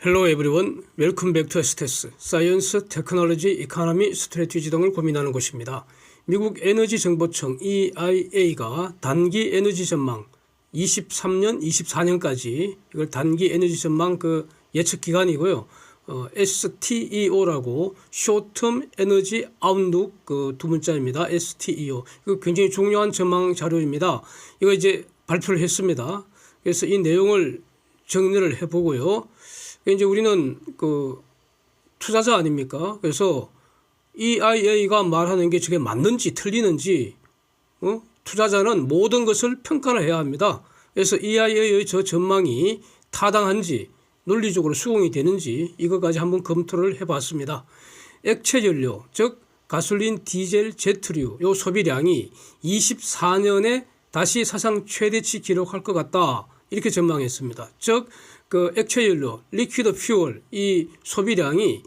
Hello everyone. Welcome back to STS, Science, Technology, Economy, Strategy 등을 고민하는 곳입니다. 미국 에너지정보청 EIA가 단기 에너지 전망 23년, 24년까지 이걸 단기 에너지 전망 그 예측 기간이고요. STEO라고 Short Term Energy Outlook 그 두 문자입니다. STEO. 이거 굉장히 중요한 전망 자료입니다. 이거 이제 발표를 했습니다. 그래서 이 내용을 정리를 해보고요. 이제 우리는 그 투자자 아닙니까? 그래서 EIA가 말하는 게 저게 맞는지 틀리는지 투자자는 모든 것을 평가를 해야 합니다. 그래서 EIA의 저 전망이 타당한지 논리적으로 수긍이 되는지 이것까지 한번 검토를 해봤습니다. 액체 연료 즉 가솔린, 디젤, 제트류 요 소비량이 24년에 다시 사상 최대치 기록할 것 같다 이렇게 전망했습니다. 즉 그 액체 연료, 리퀴드 퓨얼 이 소비량이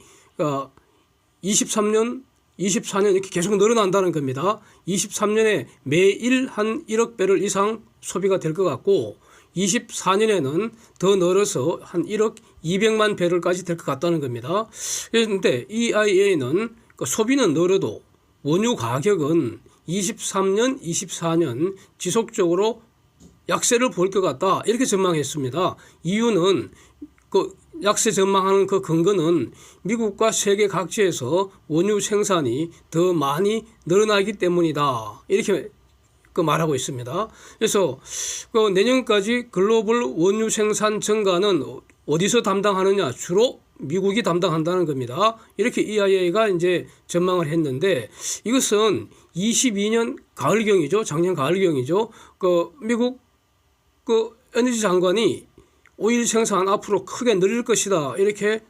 23년, 24년 이렇게 계속 늘어난다는 겁니다. 23년에 매일 한 1억 배럴 이상 소비가 될 것 같고 24년에는 더 늘어서 한 1억 200만 배럴까지 될 것 같다는 겁니다. 그런데 EIA는 그 소비는 늘어도 원유 가격은 23년, 24년 지속적으로 약세를 보일 것 같다 이렇게 전망했습니다. 이유는 그 약세 전망하는 그 근거는 미국과 세계 각지에서 원유 생산이 더 많이 늘어나기 때문이다 이렇게 그 말하고 있습니다. 그래서 그 내년까지 글로벌 원유 생산 증가는 어디서 담당하느냐? 주로 미국이 담당한다는 겁니다. 이렇게 EIA가 이제 전망을 했는데 이것은 22년 가을경이죠. 작년 가을경이죠. 그 미국 그 에너지 장관이 오일 생산 앞으로 크게 늘릴 것이다 이렇게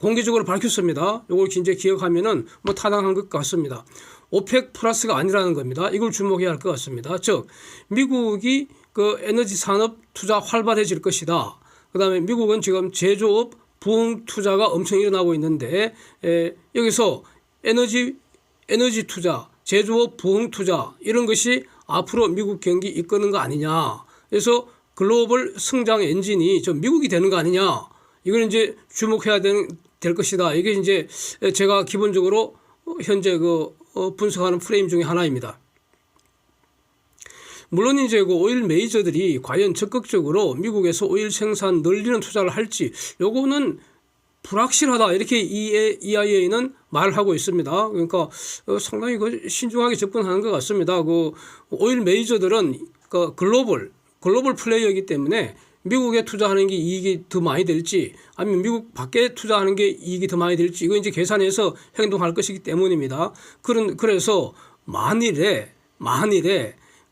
공개적으로 밝혔습니다. 이걸 이제 기억하면은 뭐 타당한 것 같습니다. 오펙 플러스가 아니라는 겁니다. 이걸 주목해야 할 것 같습니다. 즉 미국이 그 에너지 산업 투자 활발해질 것이다. 그다음에 미국은 지금 제조업 부흥 투자가 엄청 일어나고 있는데 여기서 에너지 투자, 제조업 부흥 투자 이런 것이 앞으로 미국 경기 이끄는 거 아니냐. 그래서 글로벌 성장 엔진이 저 미국이 되는 거 아니냐. 이걸 이제 주목해야 될 것이다. 이게 이제 제가 기본적으로 현재 분석하는 프레임 중에 하나입니다. 물론 이제 그 오일 메이저들이 과연 적극적으로 미국에서 오일 생산 늘리는 투자를 할지 요거는 불확실하다 이렇게 EIA는 말하고 있습니다. 그러니까 상당히 신중하게 접근하는 것 같습니다. 그 오일 메이저들은 그 글로벌 플레이어이기 때문에 미국에 투자하는 게 이익이 더 많이 될지 아니면 미국 밖에 투자하는 게 이익이 더 많이 될지 이거 이제 계산해서 행동할 것이기 때문입니다. 그래서 만일에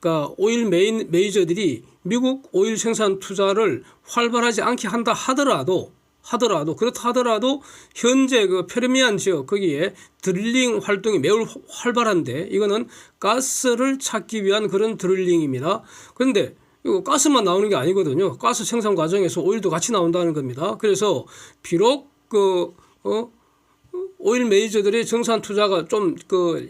그러니까 오일 메이저들이 미국 오일 생산 투자를 활발하지 않게 한다 하더라도 현재 그 페르미안 지역 거기에 드릴링 활동이 매우 활발한데 이거는 가스를 찾기 위한 그런 드릴링입니다. 그런데 이거 가스만 나오는 게 아니거든요. 가스 생산 과정에서 오일도 같이 나온다는 겁니다. 그래서 비록 오일 메이저들의 정산 투자가 좀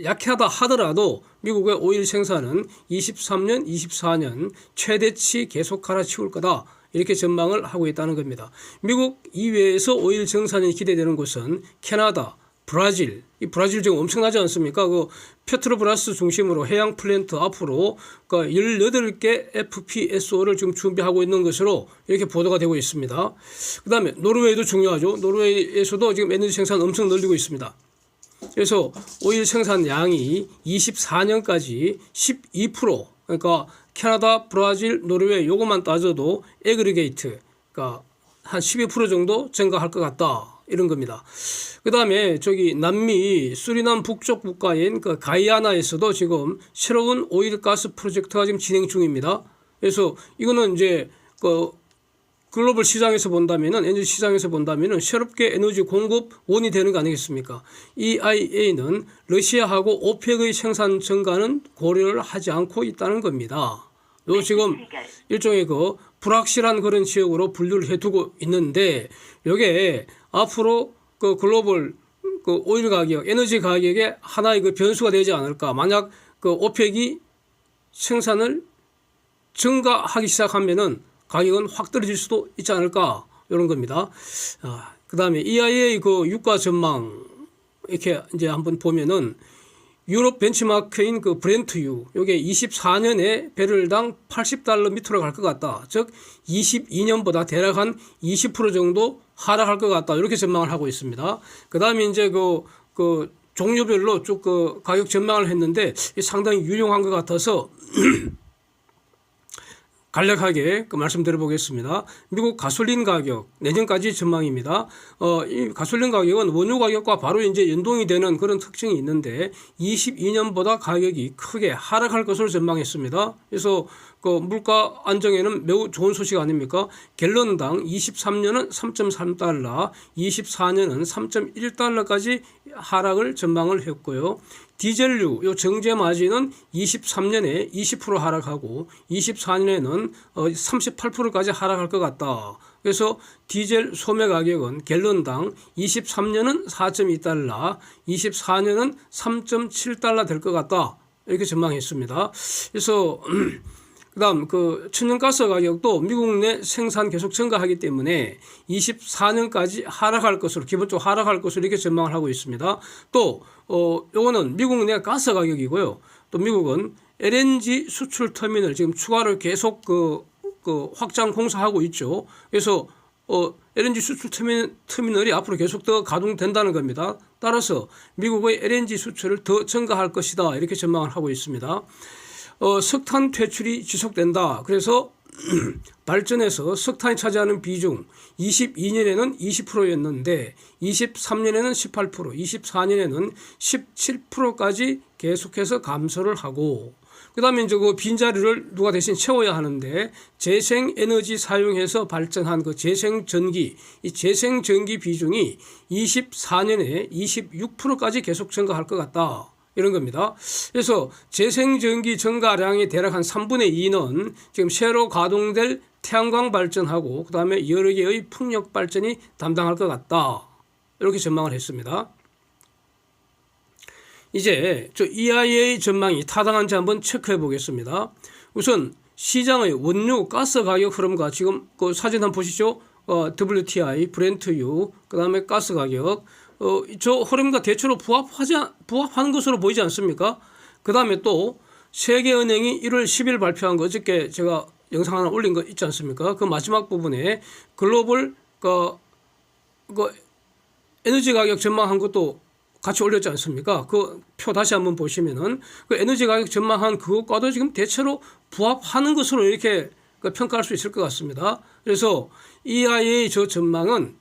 약하다 하더라도 미국의 오일 생산은 23년, 24년 최대치 계속 갈아치울 거다. 이렇게 전망을 하고 있다는 겁니다. 미국 이외에서 오일 정산이 기대되는 곳은 캐나다, 브라질. 이 브라질 지금 엄청나지 않습니까? 그 페트로브라스 중심으로 해양 플랜트 앞으로 18개 FPSO를 지금 준비하고 있는 것으로 이렇게 보도가 되고 있습니다. 그 다음에 노르웨이도 중요하죠. 노르웨이에서도 지금 에너지 생산 엄청 늘리고 있습니다. 그래서 오일 생산량이 24년까지 12% 그러니까 캐나다, 브라질, 노르웨이 요것만 따져도 애그리게이트 그러니까 한 12% 정도 증가할 것 같다. 이런 겁니다. 그 다음에 저기 남미 수리남 북쪽 국가인 그 가이아나에서도 지금 새로운 오일 가스 프로젝트가 지금 진행 중입니다. 그래서 이거는 이제 그 글로벌 시장에서 본다면은 에너지 시장에서 본다면은 새롭게 에너지 공급원이 되는 거 아니겠습니까? EIA는 러시아하고 오펙의 생산 증가는 고려를 하지 않고 있다는 겁니다. 요 지금 일종의 그 불확실한 그런 지역으로 분류를 해두고 있는데 요게 앞으로 그 글로벌 그 오일 가격, 에너지 가격에 하나의 그 변수가 되지 않을까. 만약 그 오펙이 생산을 증가하기 시작하면은 가격은 확 떨어질 수도 있지 않을까. 이런 겁니다. 그다음에 EIA 그 유가 전망 이렇게 이제 한번 보면은 유럽 벤치마크인 그 브렌트유 요게 24년에 배럴당 $80 밑으로 갈 것 같다. 즉 22년보다 대략 한 20% 정도 하락할 것 같다. 이렇게 전망을 하고 있습니다. 그다음에 이제 그 종류별로 쭉 그 가격 전망을 했는데 상당히 유용한 것 같아서 간략하게 말씀드려 보겠습니다. 미국 가솔린 가격 내년까지 전망입니다. 이 가솔린 가격은 원유 가격과 바로 이제 연동이 되는 그런 특징이 있는데 22년보다 가격이 크게 하락할 것으로 전망했습니다. 그래서 그 물가 안정에는 매우 좋은 소식 아닙니까? 갤런당 23년은 3.3달러, 24년은 3.1달러까지 하락을 전망을 했고요. 디젤유 요 정제 마진은 23년에 20% 하락하고 24년에는 38%까지 하락할 것 같다. 그래서 디젤 소매 가격은 갤런당 23년은 4.2달러, 24년은 3.7달러 될 것 같다. 이렇게 전망했습니다. 그래서 그다음 그 천연가스 가격도 미국 내 생산 계속 증가하기 때문에 24년까지 하락할 것으로 기본적으로 하락할 것으로 이렇게 전망을 하고 있습니다. 또 요거는 미국 내 가스 가격이고요. 또 미국은 LNG 수출 터미널 지금 추가로 계속 그 확장 공사하고 있죠. 그래서 LNG 수출 터미널이 앞으로 계속 더 가동된다는 겁니다. 따라서 미국의 LNG 수출을 더 증가할 것이다. 이렇게 전망을 하고 있습니다. 석탄 퇴출이 지속된다. 그래서 발전에서 석탄이 차지하는 비중 22년에는 20%였는데 23년에는 18%, 24년에는 17%까지 계속해서 감소를 하고 그다음에 이제 그 빈자리를 누가 대신 채워야 하는데 재생에너지 사용해서 발전한 그 재생전기, 이 재생전기 비중이 24년에 26%까지 계속 증가할 것 같다. 이런 겁니다. 그래서 재생전기 증가량이 대략 한 3분의 2는 지금 새로 가동될 태양광 발전하고 그다음에 여러 개의 풍력 발전이 담당할 것 같다. 이렇게 전망을 했습니다. 이제 저 EIA 전망이 타당한지 한번 체크해 보겠습니다. 우선 시장의 원유 가스 가격 흐름과 지금 그 사진 한번 보시죠. WTI, 브렌트유, 그다음에 가스 가격 저 흐름과 대체로 부합하는 것으로 보이지 않습니까? 그 다음에 또 세계은행이 1월 10일 발표한 거 어저께 제가 영상 하나 올린 거 있지 않습니까? 그 마지막 부분에 글로벌 그 에너지 가격 전망한 것도 같이 올렸지 않습니까? 그 표 다시 한번 보시면은 그 에너지 가격 전망한 그것과도 지금 대체로 부합하는 것으로 이렇게 평가할 수 있을 것 같습니다. 그래서 EIA 저 전망은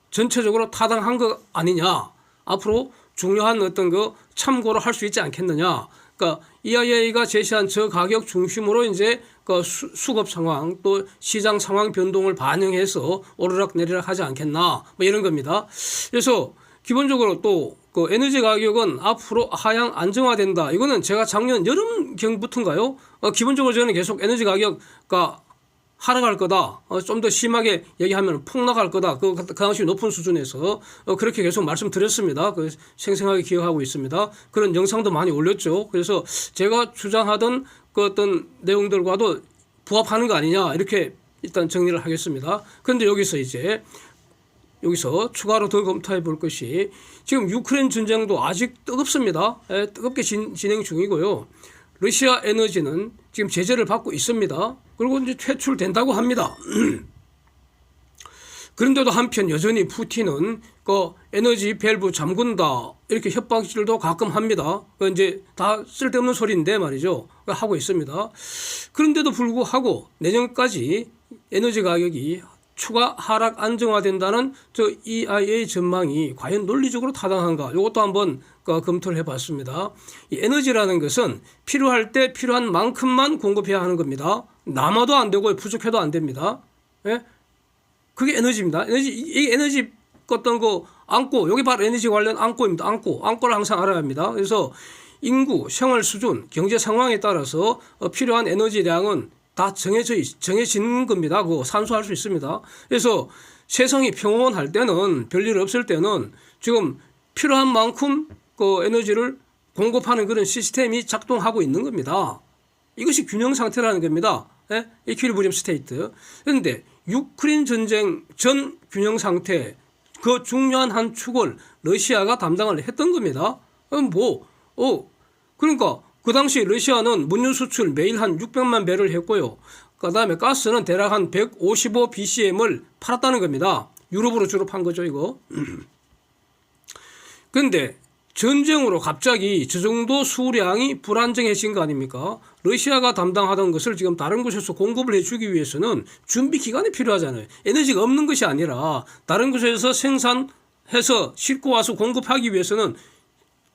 전체적으로 타당한 거 아니냐. 앞으로 중요한 어떤 거 참고로 할 수 있지 않겠느냐. 그러니까 EIA가 제시한 저 가격 중심으로 이제 그 수급 상황 또 시장 상황 변동을 반영해서 오르락 내리락 하지 않겠나. 뭐 이런 겁니다. 그래서 기본적으로 또 그 에너지 가격은 앞으로 하향 안정화된다. 이거는 제가 작년 여름경부터인가요? 기본적으로 저는 계속 에너지 가격가 하락할 거다. 좀 더 심하게 얘기하면 폭락할 거다. 그 당시 높은 수준에서 그렇게 계속 말씀드렸습니다. 생생하게 기억하고 있습니다. 그런 영상도 많이 올렸죠. 그래서 제가 주장하던 그 어떤 내용들과도 부합하는 거 아니냐 이렇게 일단 정리를 하겠습니다. 그런데 여기서 추가로 더 검토해 볼 것이 지금 유크레인 전쟁도 아직 뜨겁습니다. 뜨겁게 진행 중이고요. 러시아 에너지는 지금 제재를 받고 있습니다. 그리고 이제 퇴출된다고 합니다. 그런데도 한편 여전히 푸틴은 그 에너지 밸브 잠근다 이렇게 협박질도 가끔 합니다. 그 이제 다 쓸데없는 소리인데 말이죠. 하고 있습니다. 그런데도 불구하고 내년까지 에너지 가격이 추가 하락 안정화된다는 저 EIA 전망이 과연 논리적으로 타당한가? 이것도 한번 검토를 해봤습니다. 이 에너지라는 것은 필요할 때 필요한 만큼만 공급해야 하는 겁니다. 남아도 안 되고 부족해도 안 됩니다. 예? 그게 에너지입니다. 이 에너지 어떤 거 안고 여기 바로 에너지 관련 안고입니다. 안고를 항상 알아야 합니다. 그래서 인구, 생활 수준, 경제 상황에 따라서 필요한 에너지량은 다 정해지는 겁니다. 그거 산수할 수 있습니다. 그래서 세상이 평온할 때는 별일 없을 때는 지금 필요한 만큼 그 에너지를 공급하는 그런 시스템이 작동하고 있는 겁니다. 이것이 균형 상태라는 겁니다. 예? 이퀄리브리엄 스테이트. 그런데 유크레인 전쟁 전 균형 상태 그 중요한 한 축을 러시아가 담당을 했던 겁니다. 그러니까 그 당시 러시아는 문유 수출 매일 한 600만 배를 했고요. 그 다음에 가스는 대략 한 155 BCM을 팔았다는 겁니다. 유럽으로 주로 판 거죠, 이거. 근데 전쟁으로 갑자기 저 정도 수량이 불안정해진 거 아닙니까? 러시아가 담당하던 것을 지금 다른 곳에서 공급을 해주기 위해서는 준비 기간이 필요하잖아요. 에너지가 없는 것이 아니라 다른 곳에서 생산해서 싣고 와서 공급하기 위해서는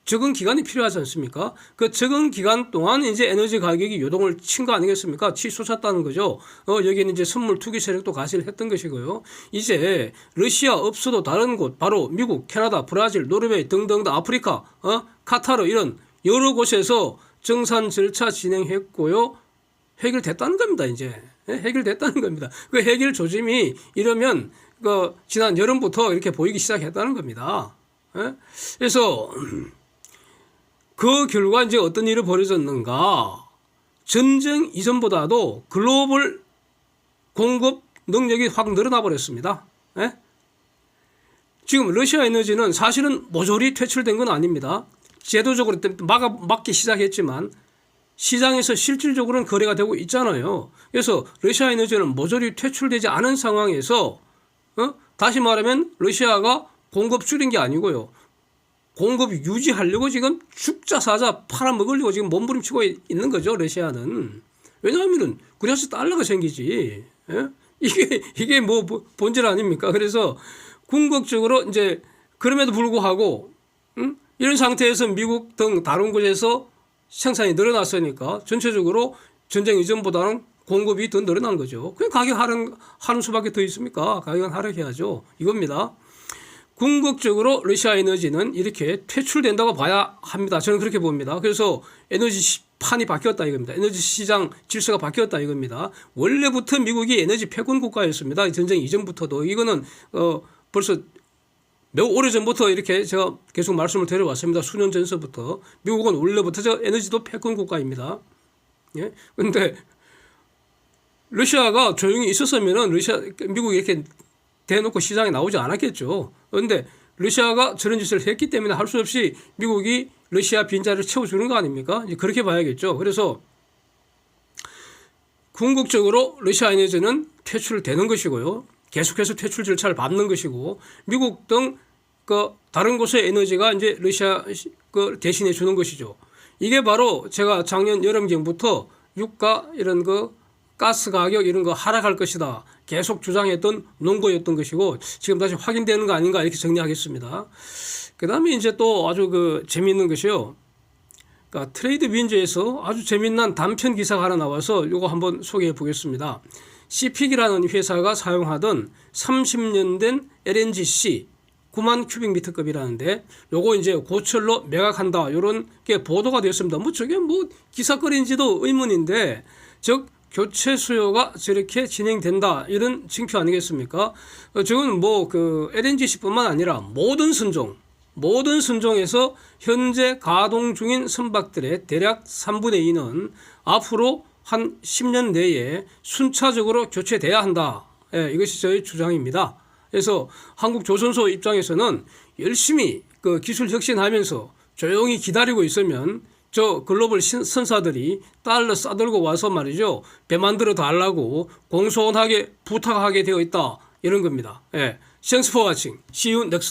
적은 기간이 필요하지 않습니까? 그 적은 기간 동안 이제 에너지 가격이 요동을 친 거 아니겠습니까? 치솟았다는 거죠. 여기는 이제 선물 투기 세력도 가세를 했던 것이고요. 이제 러시아 없어도 다른 곳, 바로 미국, 캐나다, 브라질, 노르웨이 등등 아프리카, 카타르 이런 여러 곳에서 정산 절차 진행했고요. 해결됐다는 겁니다, 이제. 해결됐다는 겁니다. 그 해결 조짐이 이러면 지난 여름부터 이렇게 보이기 시작했다는 겁니다. 그래서 그 결과 이제 어떤 일이 벌어졌는가? 전쟁 이전보다도 글로벌 공급 능력이 확 늘어나 버렸습니다. 지금 러시아 에너지는 사실은 모조리 퇴출된 건 아닙니다. 제도적으로 막기 시작했지만 시장에서 실질적으로는 거래가 되고 있잖아요. 그래서 러시아 에너지는 모조리 퇴출되지 않은 상황에서 다시 말하면 러시아가 공급 줄인 게 아니고요. 공급 유지하려고 지금 죽자 사자 팔아먹으려고 지금 몸부림치고 있는 거죠, 러시아는. 왜냐하면은 그래서 달러가 생기지. 이게 뭐 본질 아닙니까? 그래서 궁극적으로 이제 그럼에도 불구하고 이런 상태에서 미국 등 다른 곳에서 생산이 늘어났으니까 전체적으로 전쟁 이전보다는 공급이 더 늘어난 거죠. 그냥 가격 하는 수밖에 더 있습니까? 가격은 하락해야죠. 이겁니다. 궁극적으로 러시아 에너지는 이렇게 퇴출된다고 봐야 합니다. 저는 그렇게 봅니다. 그래서 에너지 판이 바뀌었다 이겁니다. 에너지 시장 질서가 바뀌었다 이겁니다. 원래부터 미국이 에너지 패권 국가였습니다. 전쟁 이전부터도. 이거는 벌써 매우 오래전부터 이렇게 제가 계속 말씀을 드려왔습니다. 수년 전서부터. 미국은 원래부터 에너지도 패권 국가입니다. 예? 근데 러시아가 조용히 있었으면은 미국이 이렇게 대놓고 시장에 나오지 않았겠죠. 그런데 러시아가 저런 짓을 했기 때문에 할 수 없이 미국이 러시아 빈자리를 채워주는 거 아닙니까? 이제 그렇게 봐야겠죠. 그래서 궁극적으로 러시아 에너지는 퇴출되는 것이고요. 계속해서 퇴출 절차를 밟는 것이고 미국 등 다른 곳의 에너지가 이제 러시아 대신해 주는 것이죠. 이게 바로 제가 작년 여름경부터 유가 이런 가스 가격 이런 거 하락할 것이다. 계속 주장했던 논거였던 것이고 지금 다시 확인되는 거 아닌가 이렇게 정리하겠습니다. 그 다음에 이제 또 아주 재미있는 것이요. 그러니까 트레이드 윈즈에서 아주 재미난 단편 기사가 하나 나와서 이거 한번 소개해 보겠습니다. CPIC이라는 회사가 사용하던 30년 된 LNGC 9만 큐빅미터급이라는데 요거 이제 고철로 매각한다. 요런 게 보도가 됐습니다. 저게 기사거리인지도 의문인데 즉 교체 수요가 저렇게 진행된다. 이런 징표 아니겠습니까? 저건 LNGC뿐만 아니라 모든 순종에서 현재 가동 중인 선박들의 대략 3분의 2는 앞으로 한 10년 내에 순차적으로 교체돼야 한다. 이것이 저의 주장입니다. 그래서 한국조선소 입장에서는 열심히 기술 혁신하면서 조용히 기다리고 있으면 저 글로벌 선사들이 달러 싸들고 와서 말이죠. 배 만들어 달라고 공손하게 부탁하게 되어 있다. 이런 겁니다. Thanks for watching. See you next time.